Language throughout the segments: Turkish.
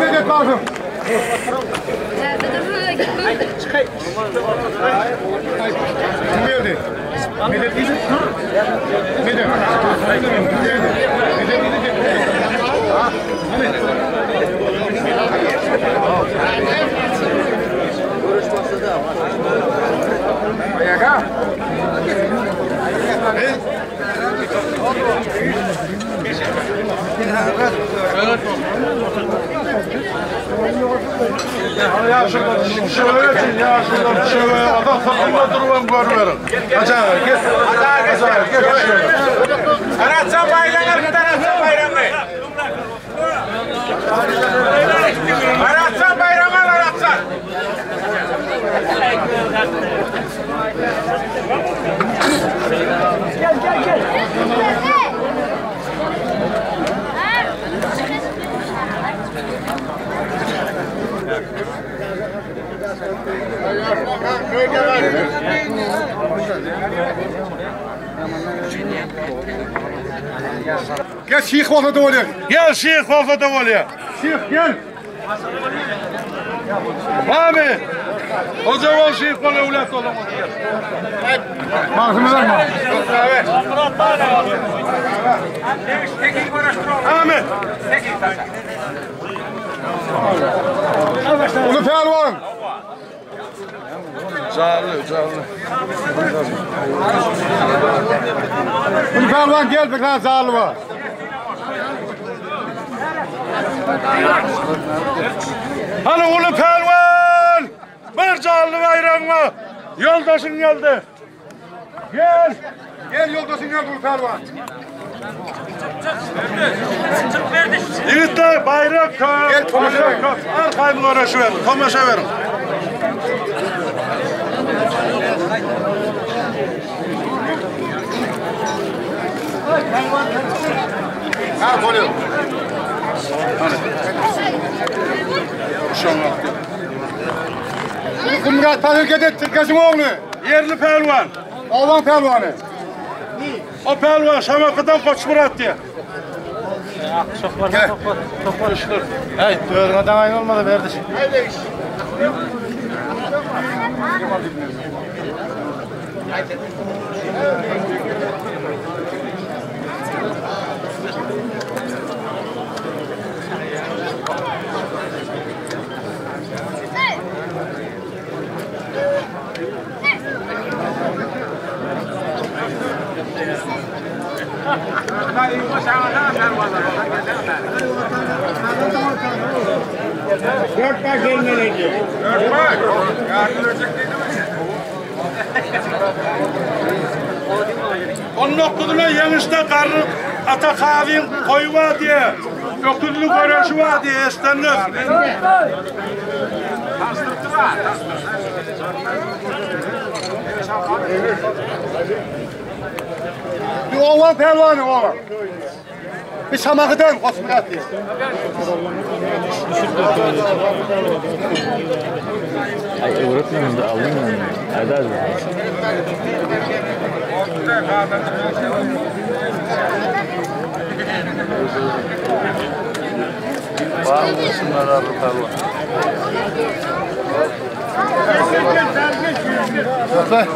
Medet lazım. Kim geldi? Medet gidin. Medet. Ayağa. Ya şöyle adam sakınma durumu görüyorum. Acaba git. Aratsan bayramı, aratsan bayramı. Aratsan bayramı, aratsan. Gel. Gel Şeyh Vafa Davaliye. Gel Şeyh Vafa Davaliye. Şeyh gel. Abi. Hoca ol Şeyh Vafa evlat olamaz. Marhumlar mı? Ahmet. Ulu Pehlivan. Canlı. Ulu Pehlivan gel bir tane zarlı var. Hani Ulu Pehlivan. Bir canlı bayram mı? Yoldaşın geldi. Gel. Gel yoldaşın geldi Ulu Pehlivan. Yiğitler bayrak kal. Gel tomaşa verin. Al kaybını uğraşı verin. Tomaşa verin. Ha konuyor. Uşanlar. Ulu Murat Tahirke'de Türkes'in oğlu. Yerli pehlivan. Oğlan Pehlivanı. O pehlivan Şamakı'dan Koç Murat diye. Gel. Hey, dövürmeden aynı olmadı kardeşim. Dört baş gelmeliydi. Dört bak. Yardım ölecek değil mi? Onun okuduna yemişte karnı ata kahvin koyu var diye. Öküllü görüşü var diye estenler. Kastırttılar. Bir oğlan Pehlivanı oğlan. Bir Şamakı'dan Koç Murat diye. Ay öğretmenim de aldım mı? Eder mi? Var mı şunlar abi pehlivan? Dörtler.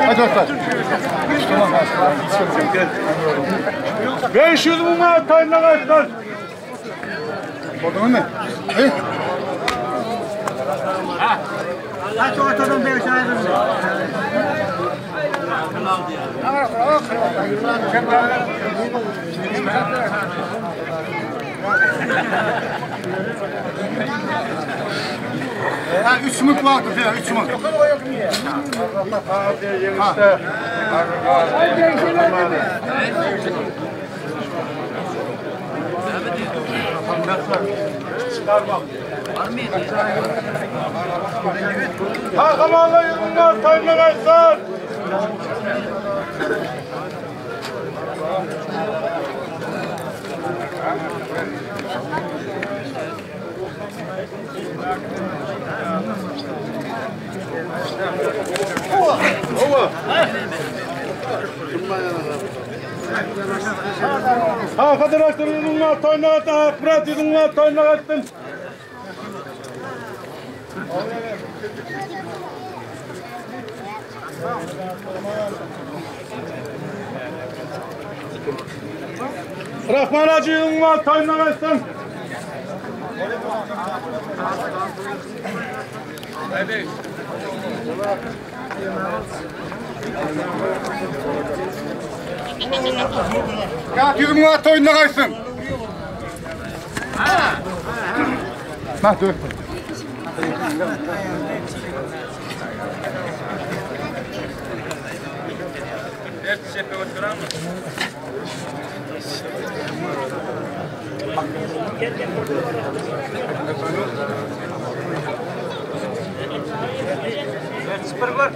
Hadi dörtler. 500 mu var tayına kaçtan? Odun ne? Hey. Kaç ortadan 5 ayrıldı. Ha 3 mut vardı ya 3 mut. Ha kamanla yılınlar tayına kaçtan? Ha arkadaşlar yılınlar tayına kaçtan? Fırat yılınlar tayına kaçtan? Rahman Hacı'nın var, toyuna kaçsın. Hadi. Ya yüzüm var toyuna kaçsın. Nah dur. Dert şepe oturan mı? Sıfır var.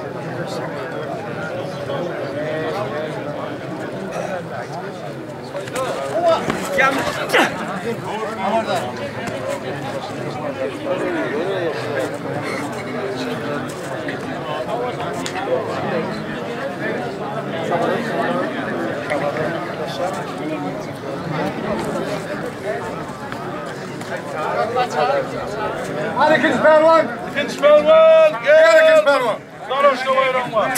Hadi ikinci pervan. İkinci pelvan, Gel gel. ikinci pervan. Daroşka bayram var.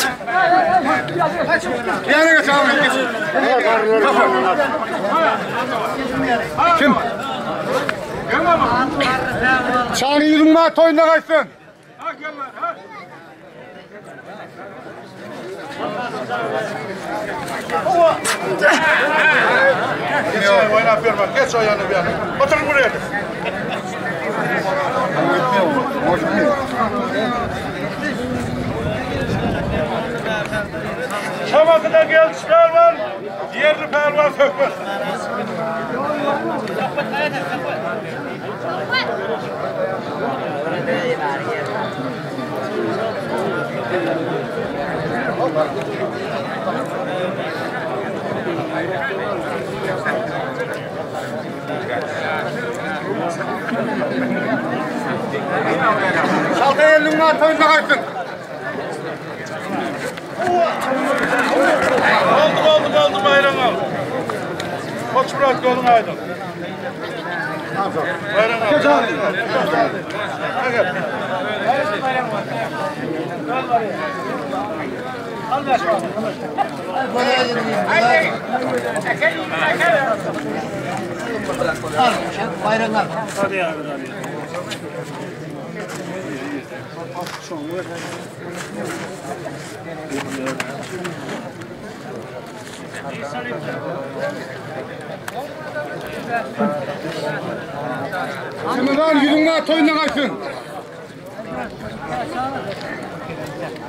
Yana geç abi. Geç. Kim? Çağrı yüzüm var toyuna kaçsın. Ha gel lan, ha. Geç oynayıp verme, geç o yanı bir yana. Otur buraya. Şamakı'da gelmiş pervan, yerli pervan sökmez. Şalta elin var toyuna kaçsın. Oldu bayram al. Koç Murat yolun aydın. Bayram al. Geç abi. Bayramlar. Şimdiden yüzüm var toyuna kaçsın.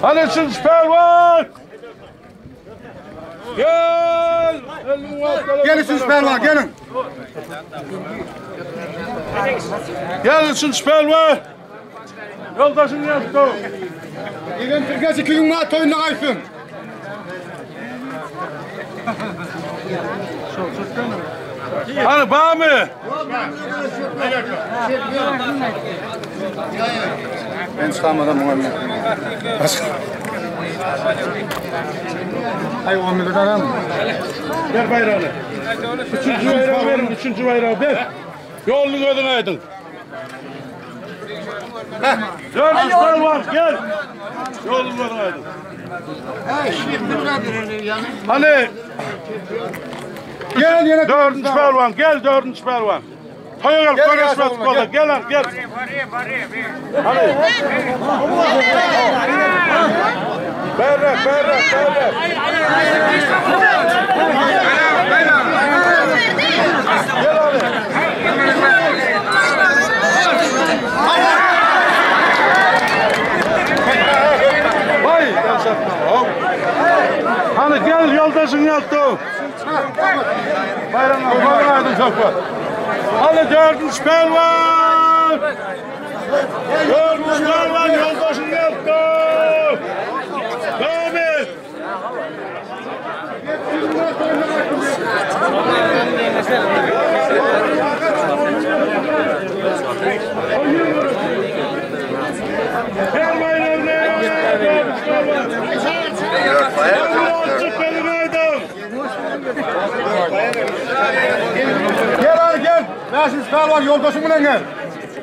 Hadi üçüncü pervan. Gel. Gel üçüncü pervan gelin. Gel üçüncü pervan. Yoldaşın yaptı. İlin Türkçesi yüzüm var toyuna kaçsın. Hani bağ mı? Ben çıkamadım muhammed. Ay 10 milyon adam. Ver bayrağını. Üçüncü bayrağı verin, üçüncü bayrağı ver. Yolun ödün aydın. Dördüncü pervan gel. Yolun ödün aydın. Hani Gel yine dördüncü pervan gel, dördüncü pervan. Toya gel, Gel, konuşma gel, tutmalı. gel. Gel lan, gel. Hani. Berrak. Gel abi. Vay, gel satma. Hani gel yoldaşın yaptı. Bayramlar aydın çok var. Hani dördüncü pervan. Dördüncü pervan yoldaşın yaptı. Devam et. Gel bayramlar. Gel abi gel. Beşinci pervan yoldaşımla gel.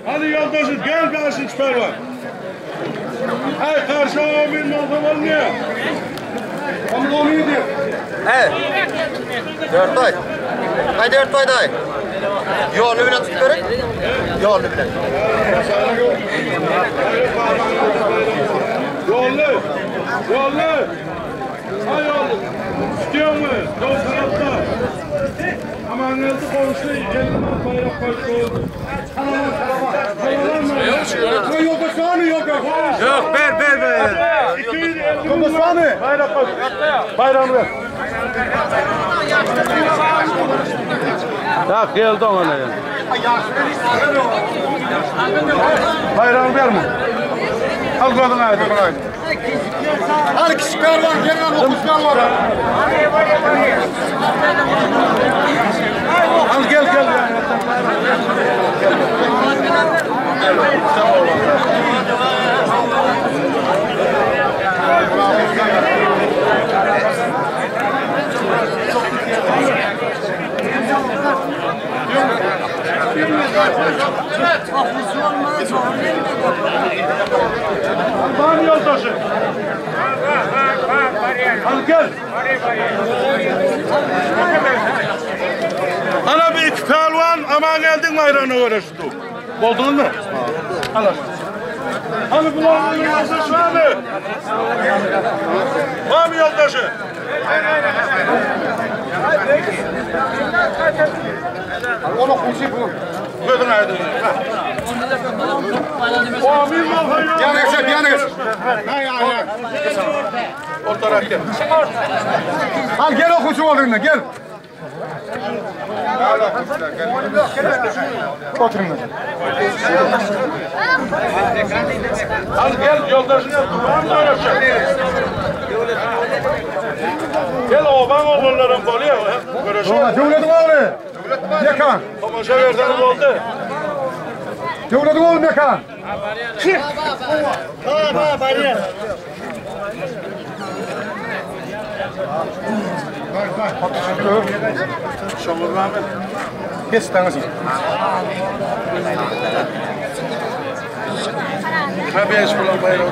Hadi yoldaşım gel Beşinci pervan. Hey karşı amin olsa olmuyor. Ama o neydi? He. 4 ay. Hay 4 ay day. Yolunu bilen tutup berek. Yolunu bilen. Yollu. Hay yollu. İstiyor mu? Yol tarafta. Aman geldi komşu. Gelin bayrak koştu. Yolda sağını yok. Yok ver. Yolda sağını. Bayrak koş. Bayrağını ver. Ya geldi ona ya. Bayrağını verme. Al kodun aydı. Her kişi var, gelen 9 var. Al gel. Var yoldaşı. Al gel. Ana bir iki pelvan aman geldin bayrağına uğraştı. Buldun mu? Al. Hani bulanın yoldaşı var mı? Var mı yoldaşı? Onu kuşu bu. Gördün aydın. O bir mal hayır. Yanık. O taraf gel. Al gel o kuşu olduğunda gel. Oturun. Al gel yoldaşına var mı uğraşacak? Gel oban oğulların golü ya. Devletin oğlu. Yakan. Tomaşa verdiğiniz oldu. Devletin oğlu yakan. Şamur Rahmet. Geç tanesi. Ha bir eş bulan bayrağı.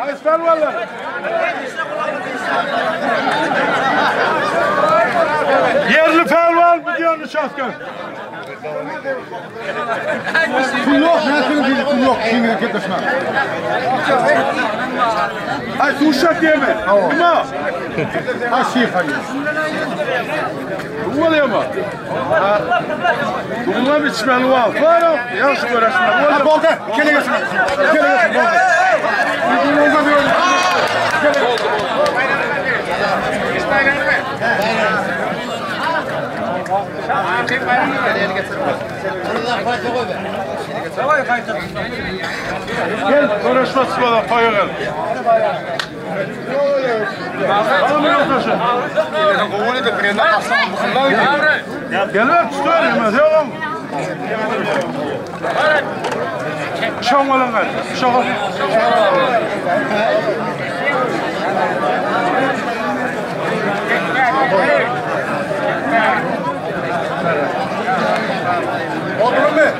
Ayşper vallahi. Yerli pelvan mı diyorsun Şafkan? Pul yok, nasıl bir pul yok. Şimdi gitmesin. Ay suşak diye mi? Buna. Ha şey hayır. Bu oluyor mu? Buna biçmeli var. Var yok. Yanlış görüyorsun. Ha bolda. Kele gelsin. Gel, görüşmesi var. Koyu gel. Alın yoldaşı. Gel ver, tutuyor yemez. Yok mu? Şam olan gel. Şam olan. Oturun be.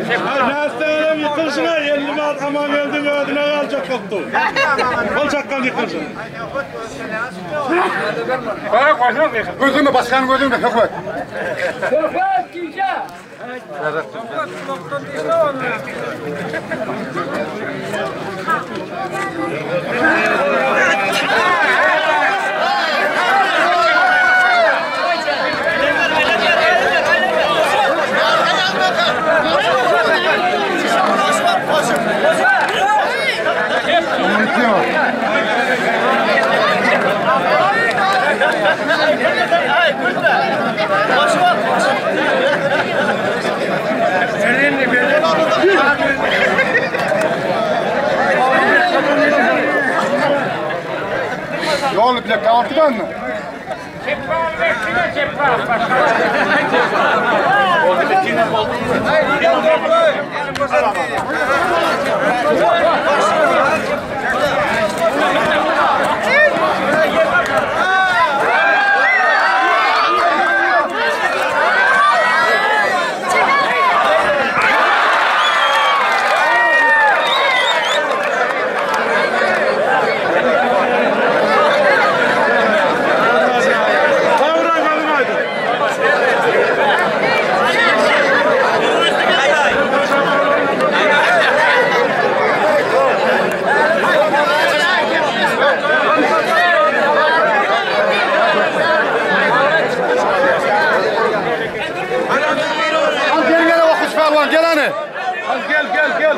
Neredenim yıkılsına 50 baht aman geldin ödüne kalacak koptu. Olacak kal yıkılsın. Bana koşun mu yıkılsın? Gözümü başkanın gözümü çok var. Sokak kimse. Bitiyor. bilek kavartıdan mı?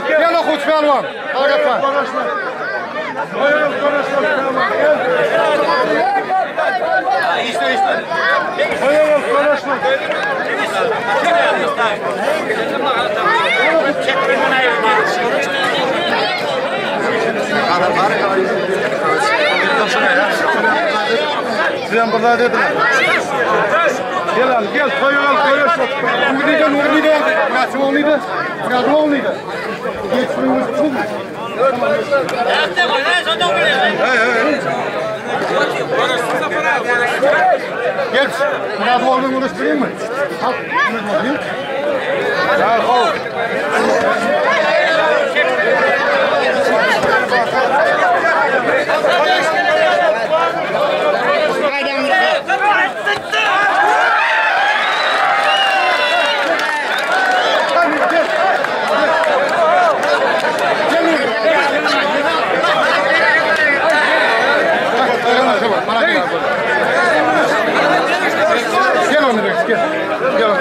Gel okuç pelvan. Arkadaşlar. İşte. Hayır, konuşma. Sen burada dedin. Gel al, gel, koyu al, koyu. Nurnide. Nasıl oluydu? Nasıl oluydu? Geçmiyoruz bu. Geç. Nasıl olduğunu uğraştırayım mı? Al. Al, al. Gel onu gel. Gel. Gel.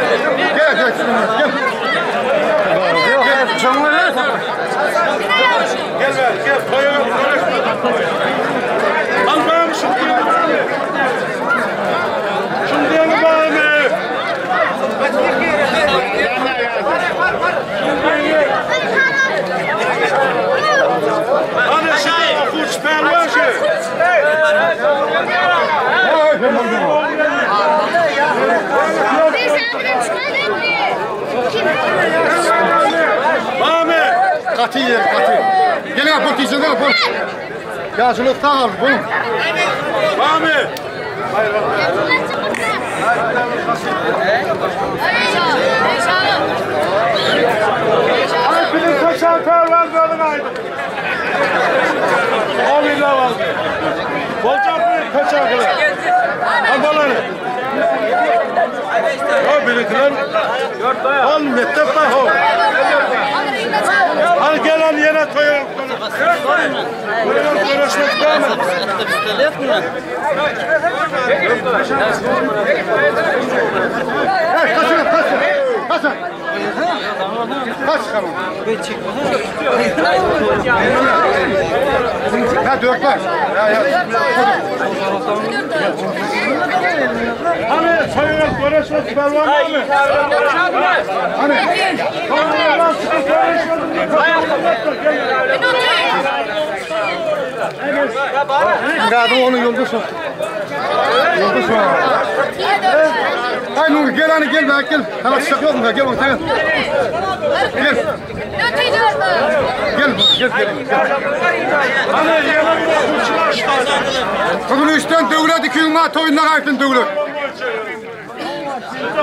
Koyalım. Al bakalım şimdi. Şimdi al bakalım. Hani şimdi okuç pelvan şey. Ahmet! Katı yer, katı. Gelin aport içinde aport. Yaşlılıkta kaldı, bulun. Ahmet! Hayır, hayır. Bizim kaçan pervan bölüm aydı. 10 milyon aldı. Bolcak bir kaçan kadar. Ambaları. O birikler. Al mettep bak o. Al gel al yine koyalım. Koyalım konuşmak değil mi? Hey kaçın. Kaç tamam. Ha dört var. Ya. Hani sayılar konuşmak pervan var mı? Hani? Kadın onu yolda soktu. Hay Nur gel hani gel bak gel. Tamam şaka yok mu? Gel bak sen. Gel. Bugün üçten devlet 2 Mart oyununa kaysın devlet.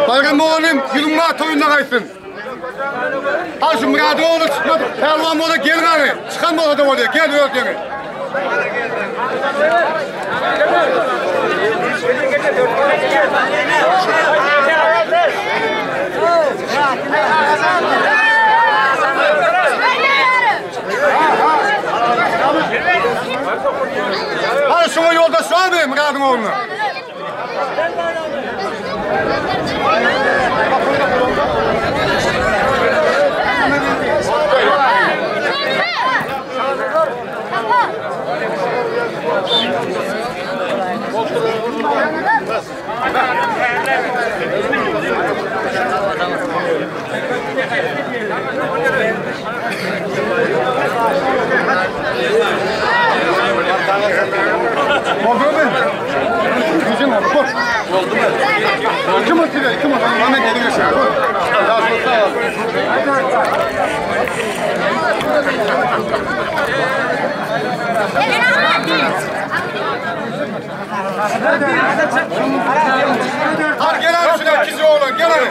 Bayram oğlum 20 Mart oyununa kaysın. Al şu Murat oğlu çıkmadı. Pelvan oğlu gelin hani. Çıkan oğlu da oluyor. Gel öyle demin. Hadi şuna yolda söyle Murat'ın oğluna. Oldu mu? Oldu mu? İki mı tire, iki mı? Bana geliyor şey. Daha Har gel abi şuna ikizi oğlan gel abi.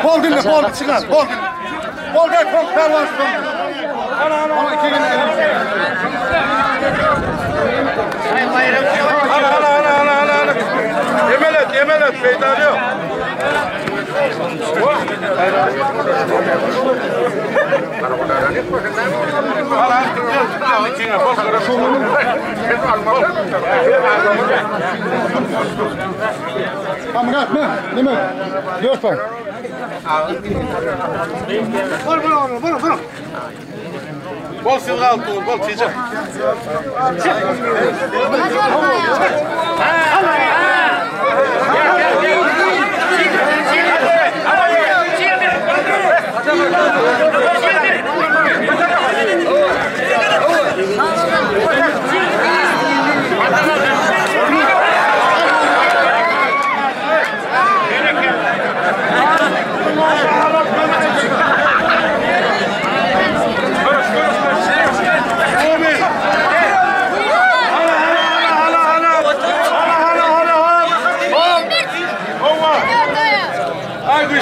Bol dinle, bol çıkar, bol dinle. Bol ver, bol pervans. Ama iki gün Ana. Yemelet, beytanı yok. Tamam gel, ne mi? Dört var. Vur. Bol silgi altı ol, bol çiğcek.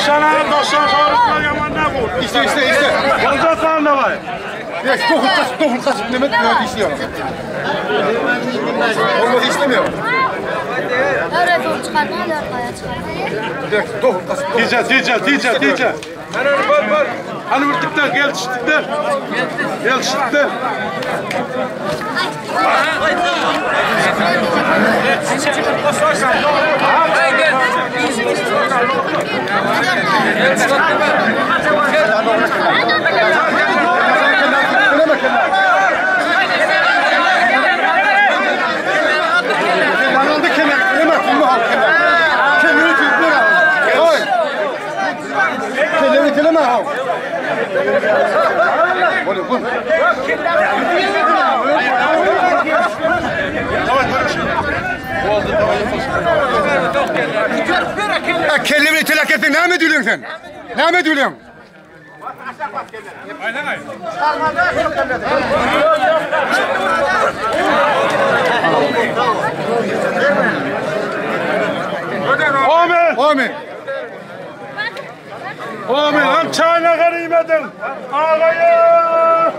Şana'nın dostlar sonrasında yamandan vur. İşte. Olacak lan da var. Yes, dokun kaç demet böyle işliyor. Olmadı işlemiyor. Öyle doğru çıkartma, öyle arkaya çıkartma. Direkt dokun kaç. Diyeceğim. Bol. Hani vurtuklar, gel çıktıklar. Gel çıktıklar. Yanıldı kemer, kemeri tüyükler al. Oy. Kemeri tileme al. Vur. Kellerini tilak ettin, ne mi diyorsun sen? Ne mi diyorsun? Amin. Hem çayına garip edin. Ağaya.